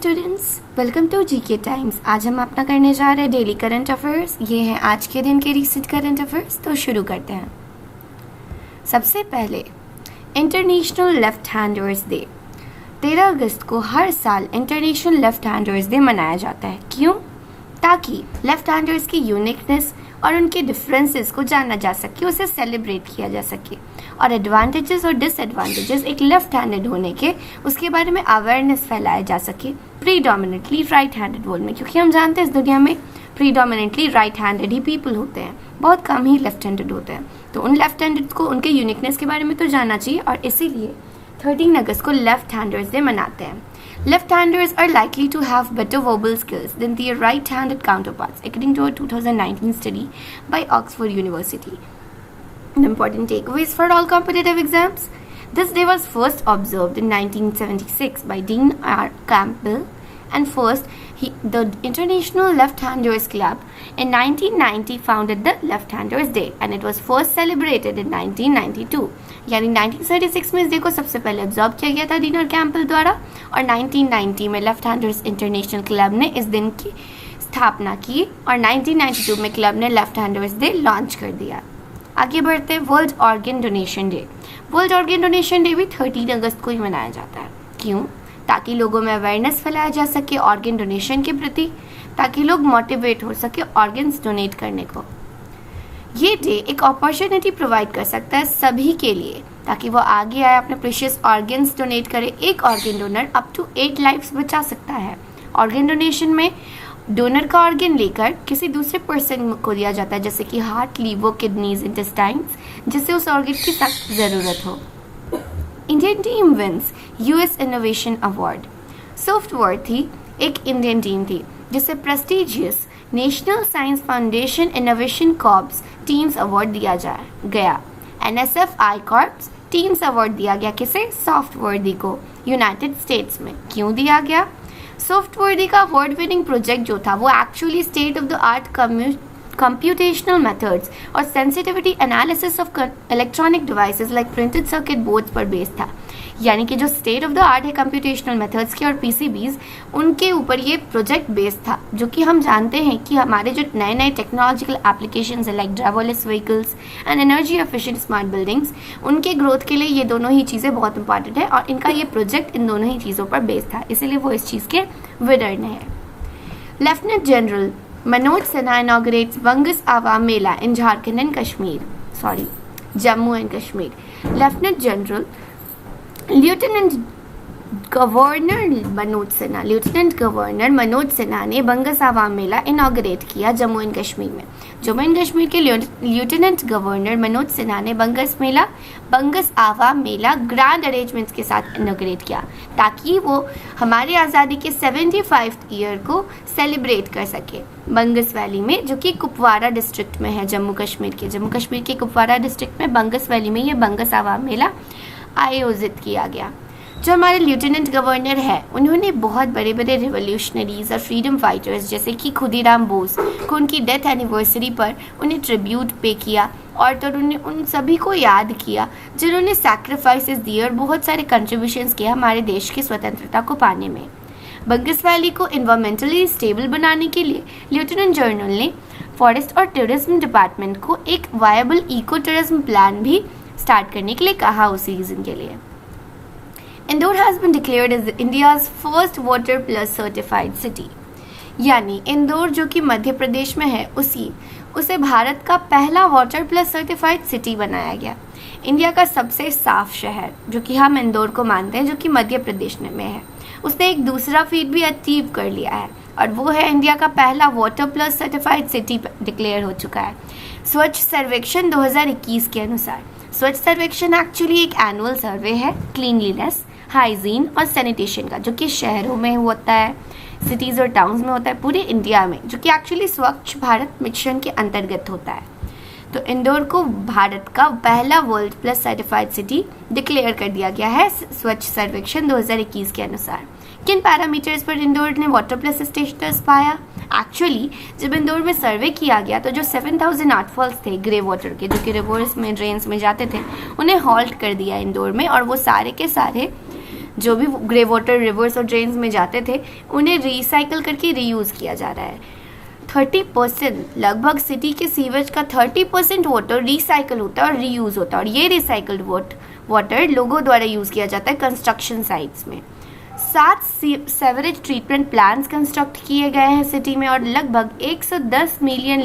Students, welcome to GK times. आज हम अपना करने जा रहे हैं डेली करंट अफेयर्स। ये हैं आज के दिन के रिसेंट करंट अफेयर्स। तो शुरू करते हैं। सबसे पहले इंटरनेशनल लेफ्ट हैंडर्स डे। 13 अगस्त को हर साल इंटरनेशनल लेफ्ट हैंडर्स डे मनाया जाता है। क्यों? ताकि लेफ्ट हैंडर्स की यूनिकनेस और उनके डिफरेंसेस को जाना जा सके, उसे सेलिब्रेट किया जा सके और एडवांटेजेस और डिसएडवांटेजेस एक लेफ्ट हैंडेड होने के उसके बारे में अवेयरनेस फैलाया जा सके प्रीडोमिनेटली राइट हैंडेड वर्ल्ड में, क्योंकि हम जानते हैं इस दुनिया में प्रीडोमिनेटली राइट हैंडेड ही पीपल होते हैं, बहुत कम ही लेफ्ट हैंडेड होते हैं। तो उन लेफ्ट हैंडेड को उनके यूनिकनेस के बारे में तो जानना चाहिए और इसीलिए 13 अगस्त को लेफ्ट हैंडर्स डे मनाते हैं। Left-handers are likely to have better verbal skills than their right-handed counterparts, according to a 2019 study by Oxford University. The important takeaways for all competitive exams. This day was first observed in 1976 by Dean R. Campbell, and the International Left-Handers Club in 1990 founded the Left-Handers Day, and it was first celebrated in 1992. यानी 1936 में इस day को सबसे पहले observe किया गया था dean और कैम्पबेल द्वारा और 1990 में लेफ्ट हैंडर्स इंटरनेशनल क्लब ने इस दिन की स्थापना की और 1992 में क्लब ने लेफ्ट हैंडर्स डे लॉन्च कर दिया। आगे बढ़ते हैं world organ donation day. World organ donation day भी 13 अगस्त को ही मनाया जाता है। क्यों? ताकि लोगों में अवेयरनेस फैलाया जा सके ऑर्गन डोनेशन के प्रति, ताकि लोग मोटिवेट हो सके ऑर्गन्स डोनेट करने को। ये डे एक अपॉर्चुनिटी प्रोवाइड कर सकता है सभी के लिए ताकि वो आगे आए, अपने प्रेशियस ऑर्गन्स डोनेट करे। एक organ donor up to 8 lifes बचा सकता है। ऑर्गन डोनेशन में डोनर का ऑर्गन लेकर किसी दूसरे पर्सन को दिया जाता है, जैसे कि हार्ट, लीवर, किडनीज, इंटेस्टाइन्स, जिससे उस ऑर्गन की सख्त ज़रूरत हो। Indian team wins US innovation award. Software थी एक इंडियन टीम थी जिसे prestigious National Science Foundation Innovation Corps teams award दिया गया। NSF I Corps teams award दिया गया किसे? सॉफ्टवर्दी को, यूनाइटेड स्टेट्स में। क्यों दिया गया? सॉफ्टवर्दी का अवार्ड विनिंग प्रोजेक्ट जो था वो actually state of the art computational methods और sensitivity analysis of electronic devices like printed circuit boards पर बेस्ड था। यानी कि जो स्टेट ऑफ द आर्ट है कंप्यूटेशनल मेथड्स के और पीसीबीज, उनके ऊपर ये प्रोजेक्ट बेस्ड था। जो कि हम जानते हैं कि हमारे जो नए नए टेक्नोलॉजिकल एप्लीकेशंस है like driverless vehicles and energy efficient smart buildings, उनके ग्रोथ के लिए ये दोनों ही चीज़ें बहुत इंपॉर्टेंट है और इनका ये प्रोजेक्ट इन दोनों ही चीज़ों पर बेस्ड था, इसीलिए वो इस चीज़ के विनर है। Lieutenant general Manoj Sinha inaugurates Bangus Awam Mela in Jharkhand and Kashmir, Jammu and Kashmir. Lieutenant general lieutenant governor Manoj Sinha ने बंगस आवाम मेला इनॉग्रेट किया जम्मू एंड कश्मीर में। जम्मू एंड कश्मीर के लेफ्टिनेंट गवर्नर मनोज सिन्हा ने बंगस आवाम मेला ग्रैंड अरेंजमेंट्स के साथ इनॉग्रेट किया ताकि वो हमारी आज़ादी के 75th ईयर को सेलिब्रेट कर सके बंगस वैली में, जो कि कुपवारा डिस्ट्रिक्ट में है जम्मू कश्मीर के कुपवारा डिस्ट्रिक्ट में बंगस वैली में ये बंगस आवाम मेला आयोजित किया गया। जो हमारे लेफ्टिनेंट गवर्नर है उन्होंने बहुत बड़े बड़े रिवोल्यूशनरीज और फ्रीडम फाइटर्स जैसे कि खुदीराम बोस को उनकी डेथ एनिवर्सरी पर उन्हें ट्रिब्यूट पे किया और तो उन्होंने उन सभी को याद किया जिन्होंने सैक्रिफाइसेस दिए और बहुत सारे कंट्रीब्यूशंस किए हमारे देश की स्वतंत्रता को पाने में। बंगस वैली को इन्वायरमेंटली स्टेबल बनाने के लिए लेफ्टिनेंट जनरल ने फॉरेस्ट और टूरिज्म डिपार्टमेंट को एक वायबल इको टूरिज्म प्लान भी स्टार्ट करने के लिए कहा उसी रीजन के लिए। Indore has been declared as India's first water plus certified city. यानी इंदौर जो कि मध्य प्रदेश में है उसे भारत का पहला वाटर प्लस सर्टिफाइड सिटी बनाया गया। इंडिया का सबसे साफ शहर जो कि हम इंदौर को मानते हैं, जो कि मध्य प्रदेश में है, उसने एक दूसरा फीट भी अचीव कर लिया है और वो है इंडिया का पहला water plus certified city declare हो चुका है। स्वच्छ सर्वेक्षण 2021 के अनुसार स्वच्छ सर्वेक्षण एक्चुअली एक एनुअल सर्वे है क्लीनलीनेस, हाइजीन और सैनिटेशन का, जो कि शहरों में होता है, सिटीज़ और टाउन्स में होता है पूरे इंडिया में, जो कि एक्चुअली स्वच्छ भारत मिशन के अंतर्गत होता है। तो इंदौर को भारत का पहला world plus certified city declare कर दिया गया है स्वच्छ सर्वेक्षण 2021 के अनुसार। किन पैरामीटर्स पर इंदौर ने वाटर प्लस स्टेटस पाया? एक्चुअली जब इंदौर में सर्वे किया गया तो जो 7000 आर्टफॉल्स थे ग्रे वाटर के, जो कि रिवर्स में ड्रेन्स में जाते थे, उन्हें हॉल्ट कर दिया इंदौर में और वो सारे के सारे जो भी ग्रे वाटर रिवर्स और ड्रेन्स में जाते थे उन्हें रिसाइकल करके रीयूज़ किया जा रहा है। 30% लगभग सिटी के सीवेज का 30% वाटर रिसाइकल होता है और रीयूज़ होता है, और ये रिसाइकल्ड वाटर लोगों द्वारा यूज़ किया जाता है कंस्ट्रक्शन साइट्स में। 7 सेवरेज ट्रीटमेंट प्लांट्स कंस्ट्रक्ट किए गए हैं सिटी में, और लगभग 110 million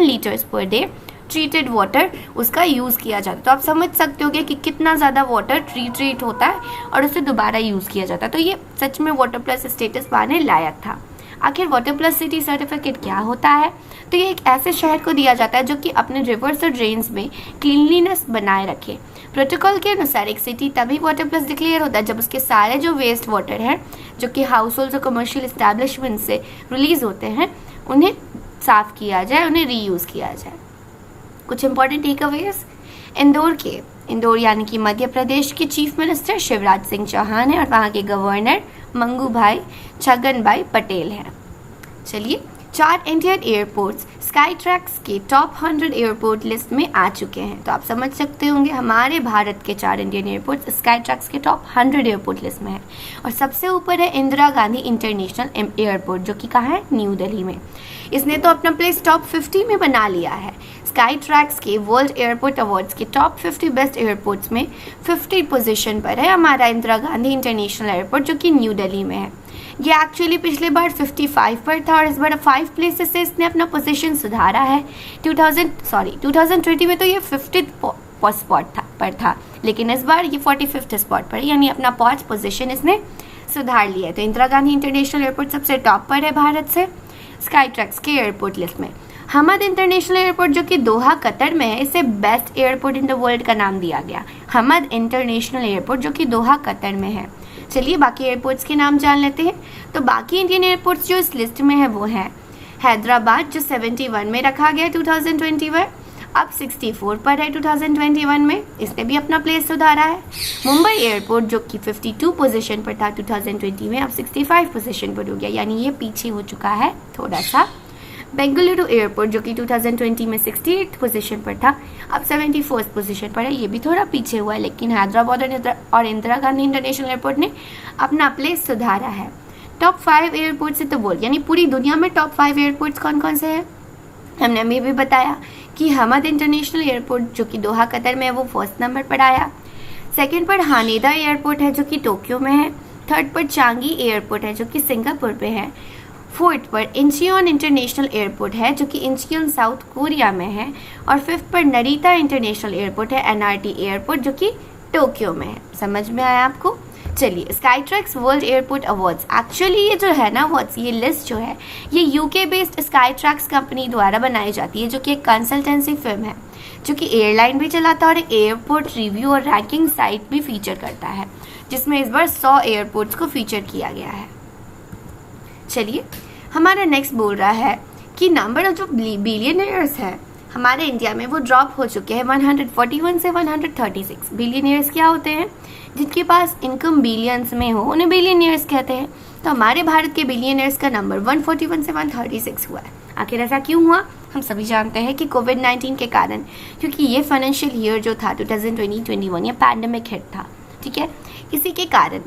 litres per day treated water उसका यूज़ किया जाता है। तो आप समझ सकते होगे कि कितना ज़्यादा वाटर ट्रीट होता है और उसे दोबारा यूज़ किया जाता है। तो ये सच में वाटर प्लस स्टेटस पाने लायक था। आखिर वाटर प्लस सिटी सर्टिफिकेट क्या होता है? तो ये एक ऐसे शहर को दिया जाता है जो कि अपने रिवर्स और ड्रेन्स में क्लीनलीनेस बनाए रखे। प्रोटोकॉल के अनुसार एक सिटी तभी वाटर प्लस डिक्लेयर होता है जब उसके सारे जो वेस्ट वाटर हैं जो कि हाउस होल्ड और कमर्शियल इस्टेब्लिशमेंट से रिलीज होते हैं उन्हें साफ किया जाए, उन्हें रीयूज़ किया जाए। कुछ इंपॉर्टेंट टेकअवेज इंदौर यानी कि मध्य प्रदेश के चीफ मिनिस्टर शिवराज सिंह चौहान है और वहाँ के गवर्नर मंगूभाई छगनभाई पटेल हैं। चलिए, 4 इंडियन एयरपोर्ट्स स्काईट्रैक्स के टॉप 100 एयरपोर्ट लिस्ट में आ चुके हैं। तो आप समझ सकते होंगे हमारे भारत के 4 इंडियन एयरपोर्ट्स स्काईट्रैक्स के टॉप 100 एयरपोर्ट लिस्ट में है। और सबसे ऊपर है इंदिरा गांधी इंटरनेशनल एयरपोर्ट, जो कि कहाँ है? न्यू दिल्ली में। इसने तो अपना प्लेस टॉप 50 में बना लिया है। स्काईट्रैक्स के वर्ल्ड एयरपोर्ट अवार्ड्स के टॉप 50 बेस्ट एयरपोर्ट्स में 50 पोजीशन पर है हमारा इंदिरा गांधी इंटरनेशनल एयरपोर्ट, जो कि न्यू दिल्ली में है। ये एक्चुअली पिछले बार 55 पर था और इस बार 5 प्लेसेस से इसने अपना पोजीशन सुधारा है। 2020 में तो ये 50th स्पॉट पर था, लेकिन इस बार ये 45th स्पॉट पर, यानी अपना 5 पोजीशन इसने सुधार लिया है। तो इंदिरा गांधी इंटरनेशनल एयरपोर्ट सबसे टॉप पर है भारत से स्काईट्रैक्स के एयरपोर्ट लिस्ट में। हमद इंटरनेशनल एयरपोर्ट जो कि दोहा कतर में है, इसे best airport in the world का नाम दिया गया। हमद इंटरनेशनल एयरपोर्ट जो कि दोहा कतर में है। चलिए बाकी एयरपोर्ट्स के नाम जान लेते हैं। तो बाकी इंडियन एयरपोर्ट्स जो इस लिस्ट में है वो हैं हैदराबाद, जो 71 में रखा गया 2021, अब 64 पर है 2021 में, इसने भी अपना प्लेस सुधारा है। मुंबई एयरपोर्ट जो कि 52 पोजीशन पर था 2020 में, अब 65 पोजीशन पर हो गया, यानी ये पीछे हो चुका है थोड़ा सा। बेंगलुरु एयरपोर्ट जो कि 2020 में 68 पोजीशन पर था, अब 74th पोजीशन पर है, ये भी थोड़ा पीछे हुआ है, लेकिन हैदराबाद और इंदिरा गांधी इंटरनेशनल एयरपोर्ट ने अपना प्लेस सुधारा है। टॉप 5 एयरपोर्ट से तो बोल, यानी पूरी दुनिया में टॉप 5 एयरपोर्ट्स कौन कौन से हैं? हमने अभी भी बताया कि हमद इंटरनेशनल एयरपोर्ट जो कि दोहा कतर में है वो फर्स्ट नंबर पर आया। सेकेंड पर हानेदा एयरपोर्ट है जो कि टोक्यो में है। थर्ड पर चांगी एयरपोर्ट है जो कि सिंगापुर पे है। फोर्थ पर इंचियोन इंटरनेशनल एयरपोर्ट है जो कि इंचियोन साउथ कोरिया में है। और फिफ्थ पर नरीता इंटरनेशनल एयरपोर्ट है, NRT एयरपोर्ट, जो कि टोक्यो में है। समझ में आया आपको? चलिए, Skytrax world airport awards, actually ये जो है ना अवार्ड्स, ये लिस्ट जो है ये यूके बेस्ड स्काईट्रैक्स कंपनी द्वारा बनाई जाती है, जो कि एक कंसल्टेंसी फर्म है जो कि एयरलाइन भी चलाता है और एयरपोर्ट रिव्यू और रैंकिंग साइट भी फीचर करता है, जिसमें इस बार 100 एयरपोर्ट्स को फीचर किया गया है। चलिए, हमारा नेक्स्ट बोल रहा है कि नंबर ऑफ जो बिलियनियर्स है हमारे इंडिया में वो ड्रॉप हो चुके हैं 141 से 136। बिलियनियर्स क्या होते हैं? जिनके पास इनकम बिलियंस में हो उन्हें बिलियनियर्स कहते हैं। तो हमारे भारत के बिलियनियर्स का नंबर 141 से 136 हुआ है। आखिर ऐसा क्यों हुआ? हम सभी जानते हैं कि कोविड-19 के कारण, क्योंकि ये फाइनेंशियल ईयर जो था 2020-21 ये पैंडेमिक हिट था, ठीक है। इसी के कारण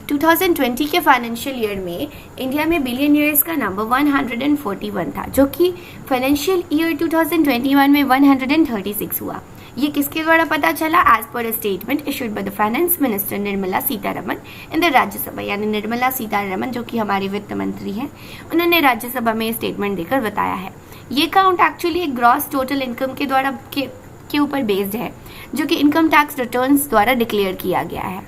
2020 के फाइनेंशियल ईयर में इंडिया में बिलियनियर्स का नंबर 141 था, जो कि फाइनेंशियल ईयर 2021 में 136 हुआ। ये किसके द्वारा पता चला? As per a statement issued by the finance minister Nirmala Sitharaman in the Rajya Sabha, यानी निर्मला सीतारमन जो कि हमारी वित्त मंत्री हैं, उन्होंने राज्यसभा में स्टेटमेंट देकर बताया है। ये काउंट एक्चुअली एक ग्रॉस टोटल इनकम के द्वारा के ऊपर बेस्ड है, जो कि इनकम टैक्स रिटर्न्स द्वारा डिक्लेयर किया गया है।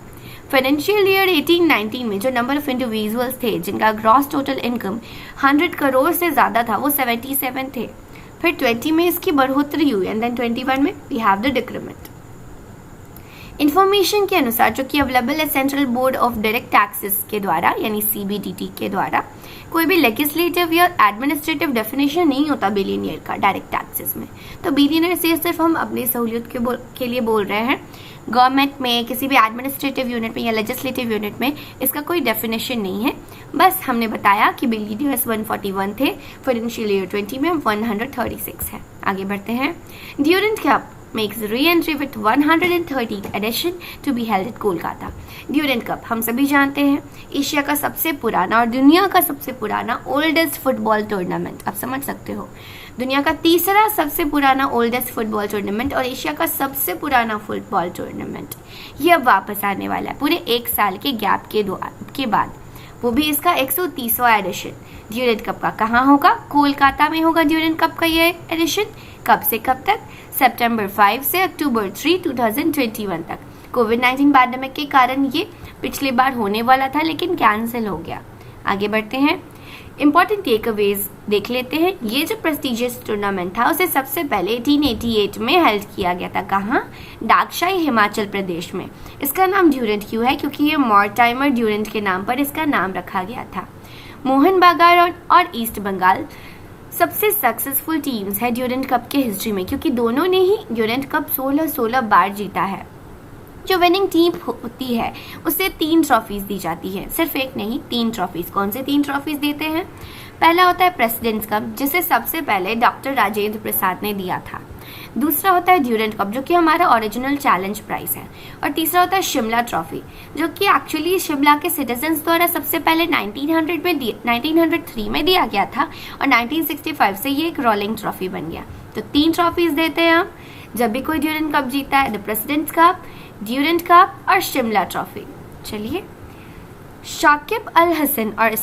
फाइनेंशियल ईयर 18-19 में जो नंबर ऑफ इंडिविजुअल्स थे जिनका ग्रॉस टोटल इनकम 100 करोड़ से ज़्यादा था वो 77 थे। फिर 20 में इसकी बढ़ोतरी हुई एंड देन 21 में we have the decrement. Information के अनुसार जो कि अवेलेबल है Central Board of Direct Taxes के द्वारा, यानी CBDT के द्वारा, कोई भी लेजिस्लेटिव या एडमिनिस्ट्रेटिव डेफिनेशन नहीं होता बिलियनियर का डायरेक्ट टैक्सेस में। तो बिलियनियर से सिर्फ हम अपनी सहूलियत के लिए बोल रहे हैं। गवर्नमेंट में किसी भी एडमिनिस्ट्रेटिव यूनिट में या लेजिस्लेटिव यूनिट में इसका कोई डेफिनेशन नहीं है। बस हमने बताया कि बिलियनियर्स 141 थे, फाइनेंशियल ईयर 20 में 136 है। आगे बढ़ते हैं। Durand Cup makes re-entry with 130th edition to be held at Kolkata. Durand Cup हम सभी जानते हैं एशिया का सबसे पुराना और दुनिया का सबसे पुराना ओल्डेस्ट फुटबॉल टूर्नामेंट। आप समझ सकते हो, दुनिया का तीसरा सबसे पुराना ओल्डेस्ट फुटबॉल टूर्नामेंट और एशिया का सबसे पुराना फुटबॉल टूर्नामेंट ये अब वापस आने वाला है पूरे 1 साल के गैप के बाद, वो भी इसका 130वां एडिशन। ड्यूरेंट कप का कहाँ होगा? कोलकाता में होगा ड्यूरेंट कप का ये एडिशन। कब से कब तक? सितंबर 5 से अक्टूबर 3, 2021 तक। कोविड-19 पैंडेमिक के कारण ये पिछली बार होने वाला था लेकिन कैंसिल हो गया। आगे बढ़ते हैं, इंपॉर्टेंट टेकअवेज देख लेते हैं। ये जो प्रेस्टिजियस टूर्नामेंट था उसे सबसे पहले 1888 में हेल्ड किया गया था। कहाँ? दाक्षाई, हिमाचल प्रदेश में। इसका नाम ड्यूरेंट क्यों है? क्योंकि ये मॉर्टाइमर ड्यूरेंट के नाम पर इसका नाम रखा गया था। मोहन बागान और ईस्ट बंगाल सबसे सक्सेसफुल टीम्स है ड्यूरेंट कप के हिस्ट्री में, क्योंकि दोनों ने ही ड्यूरेंट कप 16 बार जीता है। जो विनिंग टीम होती है उसे 3 ट्रॉफीज दी जाती है, सिर्फ एक नहीं, 3 ट्रॉफीज। कौन से 3 ट्रॉफीज देते हैं? पहला होता है प्रेसिडेंट्स कप, जिसे सबसे पहले डॉक्टर राजेंद्र प्रसाद ने दिया था। दूसरा होता है ड्यूरेंट कप, जो कि हमारा ओरिजिनल चैलेंज प्राइस है। और तीसरा होता है शिमला ट्रॉफी, जो कि एक्चुअली शिमला के सिटीजन्स द्वारा सबसे पहले 1903 में दिया गया था और 1965 से ये एक रोलिंग ट्रॉफी बन गया। तो 3 ट्रॉफीज देते हैं हम जब भी कोई ड्यूरेंट कप जीता है, the President's Cup, Durand Cup और शिमला ट्रॉफी। चलिए, शाकिब अल हसन और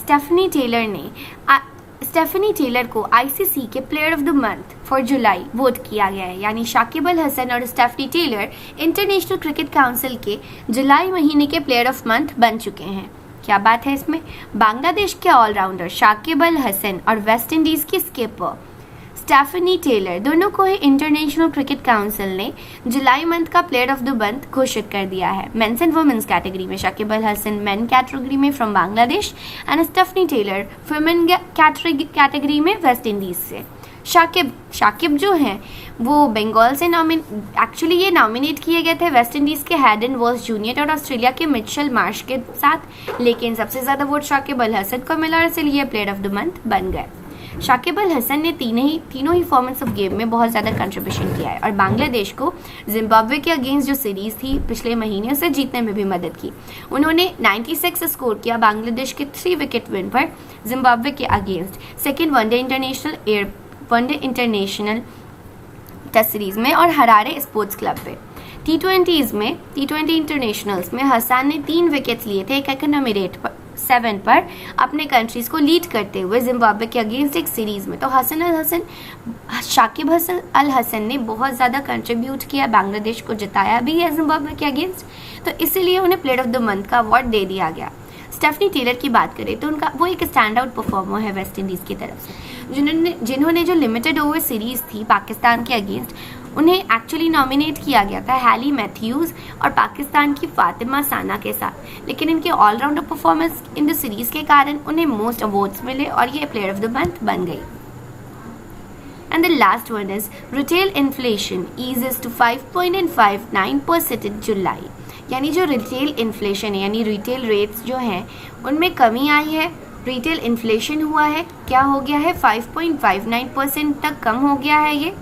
स्टेफनी टेलर को आईसीसी के player of the month for July vote किया गया है। यानी शाकिब अल हसन और Stephanie Taylor International Cricket Council के जुलाई महीने के प्लेयर ऑफ मंथ बन चुके हैं। क्या बात है इसमें? बांग्लादेश के ऑलराउंडर शाकिब अल हसन और वेस्ट इंडीज की स्किपर स्टेफनी टेलर दोनों को ही इंटरनेशनल क्रिकेट काउंसिल ने जुलाई मंथ का प्लेयर ऑफ द मंथ घोषित कर दिया है। मेंस एंड वुमेन्स कैटेगरी में शाकिब अल हसन मेन कैटेगरी में from Bangladesh and Stephanie Taylor women category में वेस्ट इंडीज से। शाकिब जो हैं वो बंगाल से एक्चुअली ये नॉमिनेट किए गए थे वेस्ट इंडीज के हैडन वॉल्स जूनियर और ऑस्ट्रेलिया के मिचेल मार्श के साथ, लेकिन सबसे ज्यादा वोट शाकिब अल हसन को मिला और इसलिए प्लेयर ऑफ द मंथ बन गए। शाकिब अल हसन ने तीनों ही फॉर्मेट्स ऑफ गेम में बहुत ज़्यादा कंट्रीब्यूशन किया है और बांग्लादेश को जिम्बाब्वे के अगेंस्ट जो सीरीज़ थी पिछले महीने उसे जीतने में भी मदद की। उन्होंने 96 स्कोर किया बांग्लादेश के 3 विकेट विन पर जिम्बाब्वे के against second one day international test series में और हरारे स्पोर्ट्स क्लब पे। टी20 इंटरनेशनल्स में हसन ने 3 विकेट्स लिए थे एक इकोनॉमी रेट पर 7 पर अपने कंट्रीज को लीड करते हुए जिम्बाब्वे के अगेंस्ट एक सीरीज में। तो शाकिब अल हसन ने बहुत ज़्यादा कंट्रीब्यूट किया, बांग्लादेश को जिताया भी है जिम्बाब्वे के अगेंस्ट, तो इसीलिए उन्हें प्लेयर ऑफ द मंथ का अवार्ड दे दिया गया। स्टेफनी टेलर की बात करें तो वो एक स्टैंड आउट परफॉर्मर है वेस्ट इंडीज़ की तरफ से, जिन्होंने जो लिमिटेड ओवर सीरीज थी पाकिस्तान के अगेंस्ट उन्हें एक्चुअली नॉमिनेट किया गया था हैली मैथ्यूज़ और पाकिस्तान की फातिमा साना के साथ, लेकिन इनके all rounder performance in the series के कारण उन्हें मोस्ट अवार्ड्स मिले और ये प्लेयर ऑफ द मंथ बन गई। And the last one is retail inflation eases to 5.59% in July. यानी जो रिटेल इन्फ्लेशन है यानी रिटेल रेट्स जो हैं उनमें कमी आई है, रिटेल इन्फ्लेशन हुआ है, क्या हो गया है 5.59% तक कम हो गया है ये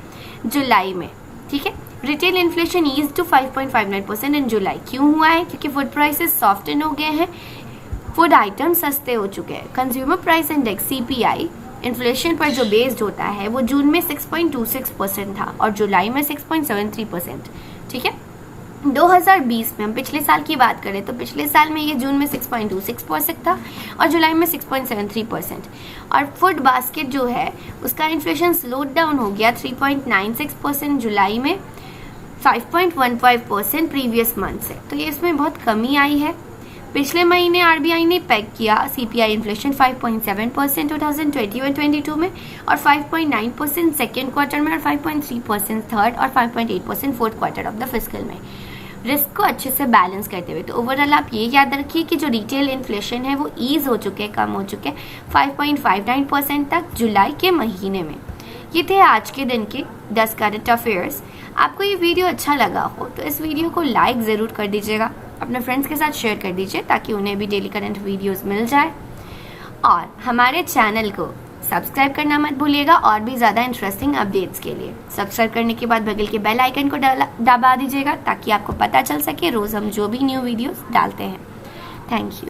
जुलाई में। ठीक है, retail inflation ease to 5.59% in जुलाई। क्यों हुआ है? क्योंकि फूड प्राइसेस सॉफ्टन हो गए हैं, फूड आइटम सस्ते हो चुके हैं। Consumer price index CPI inflation पर जो बेस्ड होता है वो जून में 6.26% था और जुलाई में 6.73%। ठीक है, 2020 में हम पिछले साल की बात करें तो पिछले साल में ये जून में 6.26% था और जुलाई में 6.73%। और फूड बास्केट जो है उसका इन्फ्लेशन स्लोड डाउन हो गया 3.96% जुलाई में, 5.15% प्रीवियस मंथ से। तो ये इसमें बहुत कमी आई है। पिछले महीने RBI ने पैक किया CPI इन्फ्लेशन 5.7% 2021-22 में और 5.9% सेकेंड क्वार्टर में और 5.3% थर्ड और 5.8% fourth quarter of the fiscal में, रिस्क को अच्छे से बैलेंस करते हुए। तो ओवरऑल आप ये याद रखिए कि जो रिटेल इन्फ्लेशन है वो ईज हो चुके हैं, कम हो चुके हैं 5.59% तक जुलाई के महीने में। ये थे आज के दिन के 10 करंट अफेयर्स। आपको ये वीडियो अच्छा लगा हो तो इस वीडियो को लाइक ज़रूर कर दीजिएगा, अपने फ्रेंड्स के साथ शेयर कर दीजिए ताकि उन्हें भी डेली करंट वीडियोस मिल जाए, और हमारे चैनल को सब्सक्राइब करना मत भूलिएगा और भी ज़्यादा इंटरेस्टिंग अपडेट्स के लिए। सब्सक्राइब करने के बाद बगल के बेल आइकन को दबा दीजिएगा ताकि आपको पता चल सके रोज़ हम जो भी न्यू वीडियोस डालते हैं। Thank you.